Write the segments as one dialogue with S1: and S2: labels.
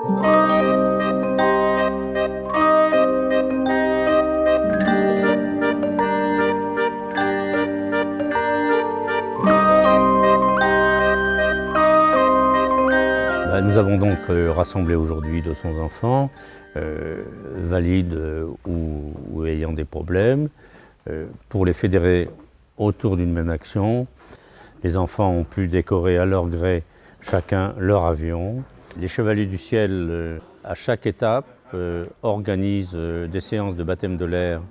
S1: Nous avons donc rassemblé aujourd'hui 200 enfants, valides ou ayant des problèmes, pour les fédérer autour d'une même action. Les enfants ont pu décorer à leur gré chacun leur avion. Les Chevaliers du Ciel, à chaque étape, organisent des séances de baptême de l'air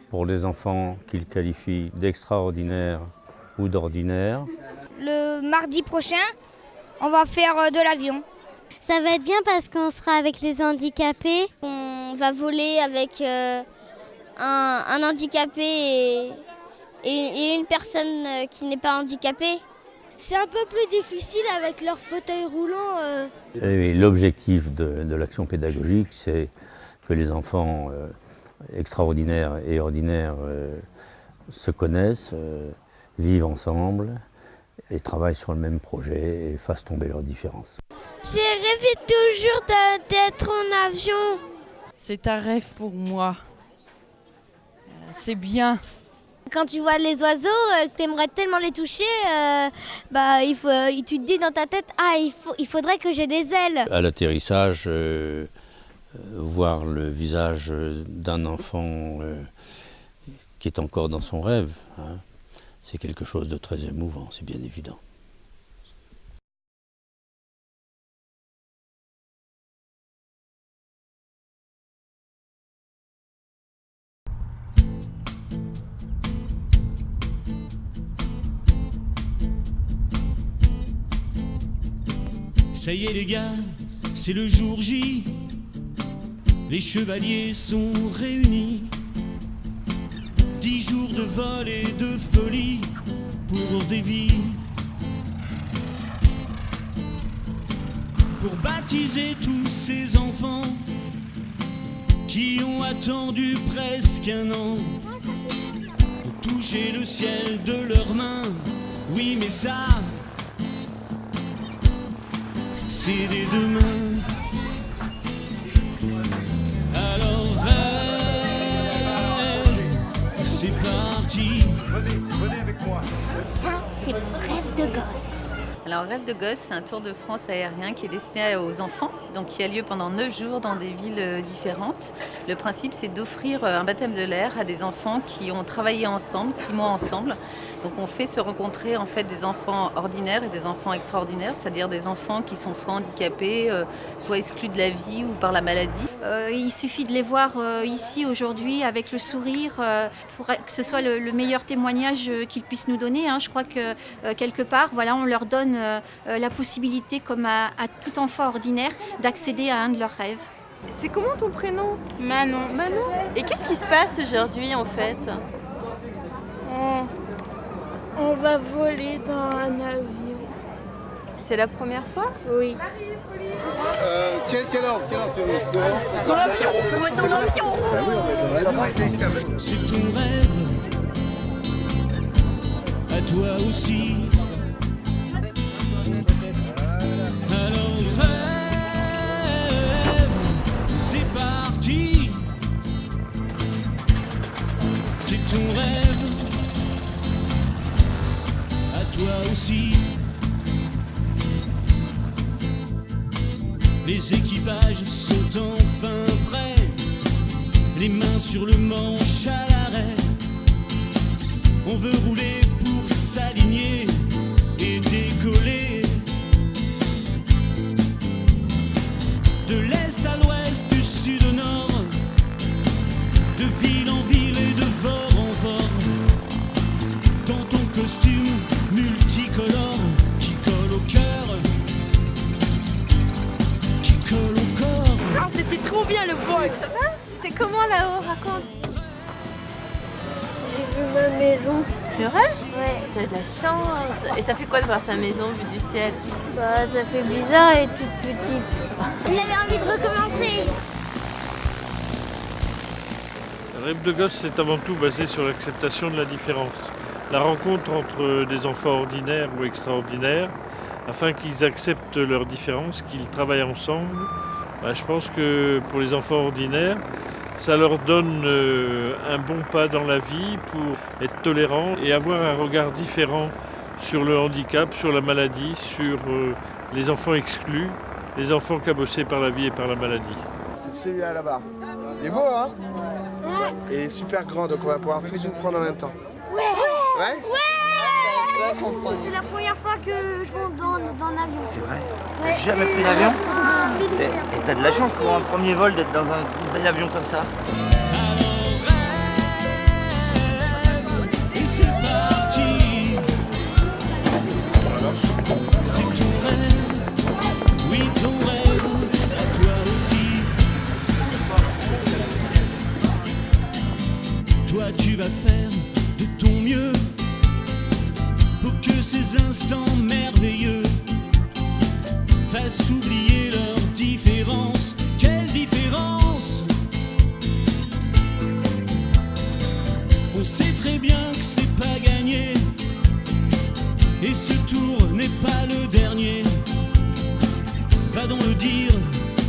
S1: pour les enfants qu'ils qualifient d'extraordinaires ou d'ordinaires.
S2: Le mardi prochain, on va faire de l'avion.
S3: Ça va être bien parce qu'on sera avec les handicapés.
S2: On va voler avec un handicapé et une personne qui n'est pas handicapée.
S3: C'est un peu plus difficile avec leur fauteuil roulant.
S1: L'objectif de l'action pédagogique, c'est que les enfants extraordinaires et ordinaires se connaissent, vivent ensemble et travaillent sur le même projet et fassent tomber leurs différences.
S3: J'ai rêvé toujours d'être en avion.
S4: C'est un rêve pour moi. C'est bien.
S2: Quand tu vois les oiseaux, que tu aimerais tellement les toucher, tu te dis dans ta tête, il faudrait que j'ai des ailes.
S1: À l'atterrissage, voir le visage d'un enfant qui est encore dans son rêve, hein, c'est quelque chose de très émouvant, c'est bien évident.
S5: Ça y est les gars, c'est le jour J. Les chevaliers sont réunis. 10 jours de vol et de folie pour des vies. Pour baptiser tous ces enfants qui ont attendu presque un an. Pour toucher le ciel de leurs mains. Oui mais ça, c'est dès demain. Alors rêve, c'est parti.
S6: Venez avec moi.
S3: Ça, c'est Rêve de gosse.
S7: Alors Rêve de gosse, c'est un tour de France aérien qui est destiné aux enfants, donc qui a lieu pendant 9 jours dans des villes différentes. Le principe, c'est d'offrir un baptême de l'air à des enfants qui ont travaillé ensemble, 6 mois ensemble. Donc on fait se rencontrer en fait des enfants ordinaires et des enfants extraordinaires, c'est-à-dire des enfants qui sont soit handicapés, soit exclus de la vie ou par la maladie.
S8: Il suffit de les voir ici aujourd'hui avec le sourire pour que ce soit le meilleur témoignage qu'ils puissent nous donner. Je crois que quelque part, voilà, on leur donne la possibilité, comme à tout enfant ordinaire, d'accéder à un de leurs rêves.
S9: C'est comment ton prénom ?
S3: Manon.
S9: Manon ? Et qu'est-ce qui se passe aujourd'hui en fait ?
S3: On va voler dans un avion.
S9: C'est la première fois ?
S3: Oui.
S6: Quelle heure
S5: C'est ton rêve, à toi aussi. Alors rêve, c'est parti. C'est ton rêve, à toi aussi. Les équipages sont enfin prêts, les mains sur le manche à l'arrêt. On veut rouler pour s'aligner et décoller. De l'est à l'ouest, du sud au nord, de ville en ville et de fort en fort. Dans ton costume multicolore qui colle au cœur, qui colle au corps.
S9: Ah, c'était trop bien le vol. Ça va ? C'était comment là-haut ? Raconte.
S3: J'ai vu ma maison.
S9: C'est vrai ?
S3: Ouais.
S9: T'as de la chance. Et ça fait quoi de voir sa maison vue du ciel ?
S3: Bah, ça fait bizarre et toute petite.
S2: Il avait envie de recommencer.
S10: Rêve de gosse, c'est avant tout basé sur l'acceptation de la différence. La rencontre entre des enfants ordinaires ou extraordinaires, afin qu'ils acceptent leurs différences, qu'ils travaillent ensemble Je pense que pour les enfants ordinaires, ça leur donne un bon pas dans la vie pour être tolérants et avoir un regard différent sur le handicap, sur la maladie, sur les enfants exclus, les enfants cabossés par la vie et par la maladie.
S6: C'est celui-là là-bas. Il est beau, hein? Ouais. Et il est super grand, donc on va pouvoir tous vous prendre en même temps.
S3: Ouais.
S6: Ouais?
S3: C'est la première fois que je monte dans un avion.
S11: C'est vrai? T'as jamais pris l'avion? Et t'as de la chance pour un premier vol d'être dans un bel avion comme ça.
S5: Et c'est parti. C'est ton rêve, oui ton rêve, à toi aussi. Toi tu vas faire de ton mieux pour que ces instants merveilleux fassent oublier leurs différences. Quelle différence! On sait très bien que c'est pas gagné, et ce tour n'est pas le dernier. Va donc le dire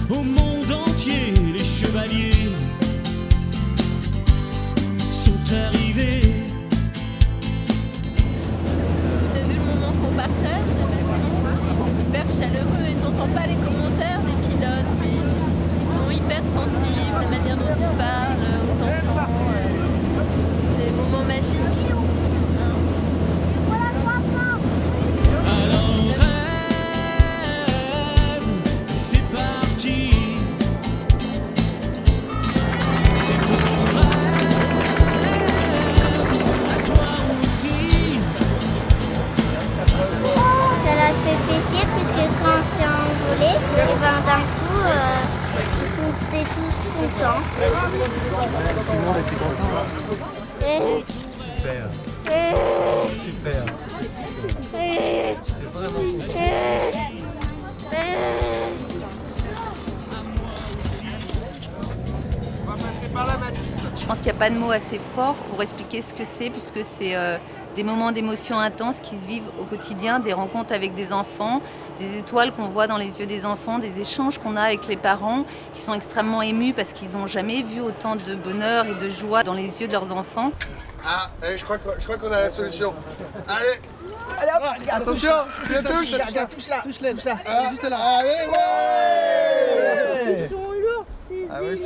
S5: au monde entier, les chevaliers sont arrivés.
S9: Vous avez vu le moment qu'on partage, hyper chaleureux, et t'entends pas les commentaires des pilotes, mais ils sont hyper sensibles, la manière dont ils parlent aux enfants. C'est des moments magiques.
S5: Alors rêve, c'est parti. C'est ton rêve, à toi aussi.
S2: Ça leur fait plaisir puisque quand on s'est envolé, et ben d'un coup, ils étaient tous contents.
S6: Tout le monde était content. Super. Super. C'était vraiment content. On va passer par la matrice.
S7: Je pense qu'il n'y a pas de mots assez forts pour expliquer ce que c'est, puisque c'est des moments d'émotion intenses qui se vivent au quotidien, des rencontres avec des enfants, des étoiles qu'on voit dans les yeux des enfants, des échanges qu'on a avec les parents qui sont extrêmement émus parce qu'ils n'ont jamais vu autant de bonheur et de joie dans les yeux de leurs enfants.
S6: Ah, allez, je crois qu'on a la solution. Allez. Allez hop, regarde, attention, tu la touches. Regarde, touche-la. Juste là. Allez, ouais.
S3: Ils sont lourds, ces
S6: Ah oui,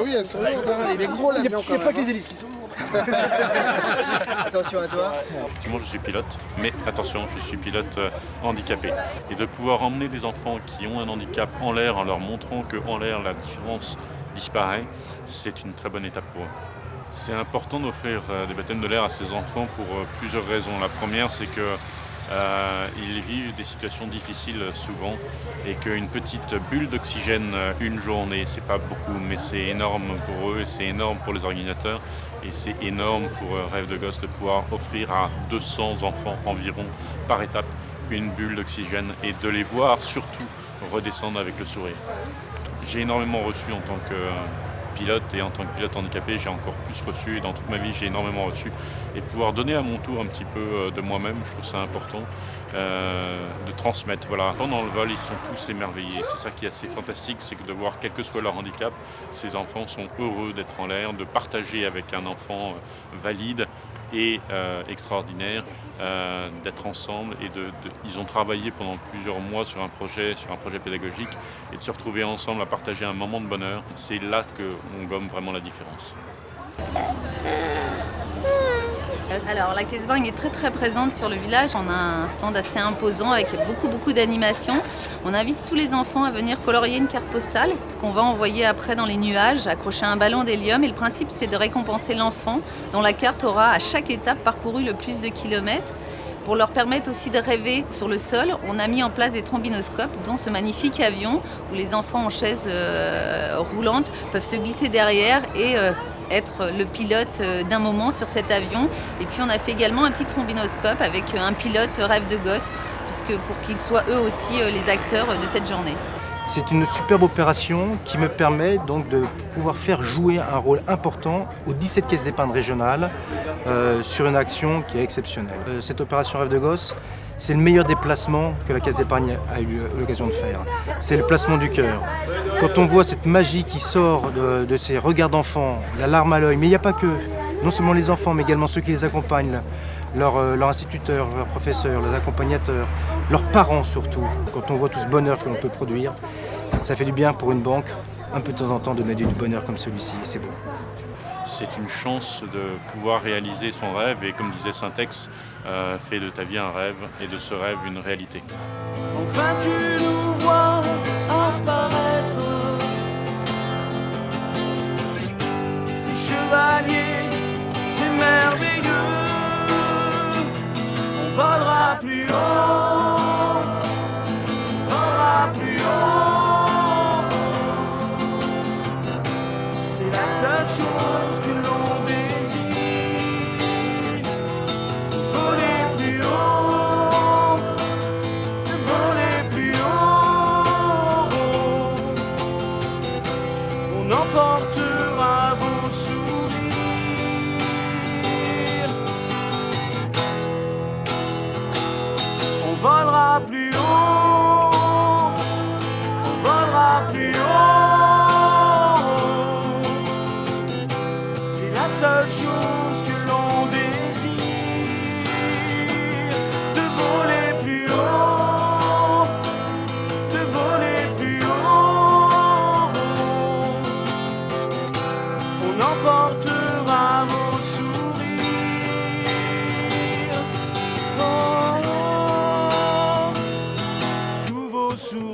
S6: oui, elles sont lourdes. Hein. Il est gros l'avion. Il n'y a pas que les hélices qui sont lourdes. Attention à toi.
S12: Effectivement, je suis pilote, mais attention, je suis pilote handicapé. Et de pouvoir emmener des enfants qui ont un handicap en l'air en leur montrant qu'en l'air, la différence disparaît, c'est une très bonne étape pour eux. C'est important d'offrir des baptêmes de l'air à ces enfants pour plusieurs raisons. La première, c'est qu'ils vivent des situations difficiles souvent et qu'une petite bulle d'oxygène une journée, c'est pas beaucoup, mais c'est énorme pour eux et c'est énorme pour les organisateurs et c'est énorme pour Rêve de Gosse de pouvoir offrir à 200 enfants environ par étape une bulle d'oxygène et de les voir surtout redescendre avec le sourire. J'ai énormément reçu en tant que pilote et en tant que pilote handicapé, j'ai encore plus reçu et dans toute ma vie j'ai énormément reçu et pouvoir donner à mon tour un petit peu de moi-même, je trouve ça important de transmettre. Voilà. Pendant le vol, ils sont tous émerveillés. C'est ça qui est assez fantastique, c'est que de voir quel que soit leur handicap, ces enfants sont heureux d'être en l'air, de partager avec un enfant valide et extraordinaire, d'être ensemble et ils ont travaillé pendant plusieurs mois sur un projet pédagogique et de se retrouver ensemble à partager un moment de bonheur. C'est là qu'on gomme vraiment la différence.
S7: Alors la Casbah est très très présente sur le village, on a un stand assez imposant avec beaucoup d'animations. On invite tous les enfants à venir colorier une carte postale qu'on va envoyer après dans les nuages, accrocher à un ballon d'hélium et le principe c'est de récompenser l'enfant dont la carte aura à chaque étape parcouru le plus de kilomètres. Pour leur permettre aussi de rêver sur le sol, on a mis en place des trombinoscopes, dont ce magnifique avion où les enfants en chaise roulante peuvent se glisser derrière et être le pilote d'un moment sur cet avion. Et puis on a fait également un petit trombinoscope avec un pilote Rêve de Gosse, puisque pour qu'ils soient eux aussi les acteurs de cette journée.
S13: C'est une superbe opération qui me permet donc de pouvoir faire jouer un rôle important aux 17 caisses d'épargne régionales sur une action qui est exceptionnelle. Cette opération Rêve de Gosse, c'est le meilleur des placements que la Caisse d'épargne a eu l'occasion de faire. C'est le placement du cœur. Quand on voit cette magie qui sort de ces regards d'enfants, la larme à l'œil, mais il n'y a pas que, non seulement les enfants, mais également ceux qui les accompagnent, leurs instituteurs, leurs professeurs, leurs accompagnateurs, leurs parents surtout. Quand on voit tout ce bonheur que l'on peut produire, ça fait du bien pour une banque, un peu de temps en temps, de donner du bonheur comme celui-ci, et c'est beau.
S12: C'est une chance de pouvoir réaliser son rêve et comme disait Syntex, fais de ta vie un rêve et de ce rêve une réalité.
S5: Enfin tu nous vois apparaître, les chevaliers, c'est merveilleux, on volera plus haut, on volera plus haut, c'est la seule chose que l'on désire, voler plus haut, voler plus haut, on emportera vos sourires, on volera plus haut, on volera plus haut, c'est la seule chose que l'on désire, de voler plus haut, de voler plus haut, on emportera vos sourires, oh, oh, tous vos sourires.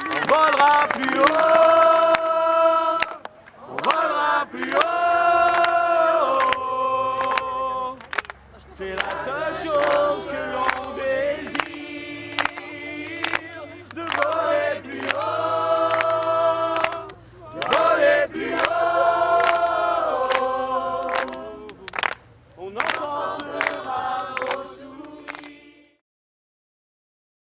S5: On volera plus haut.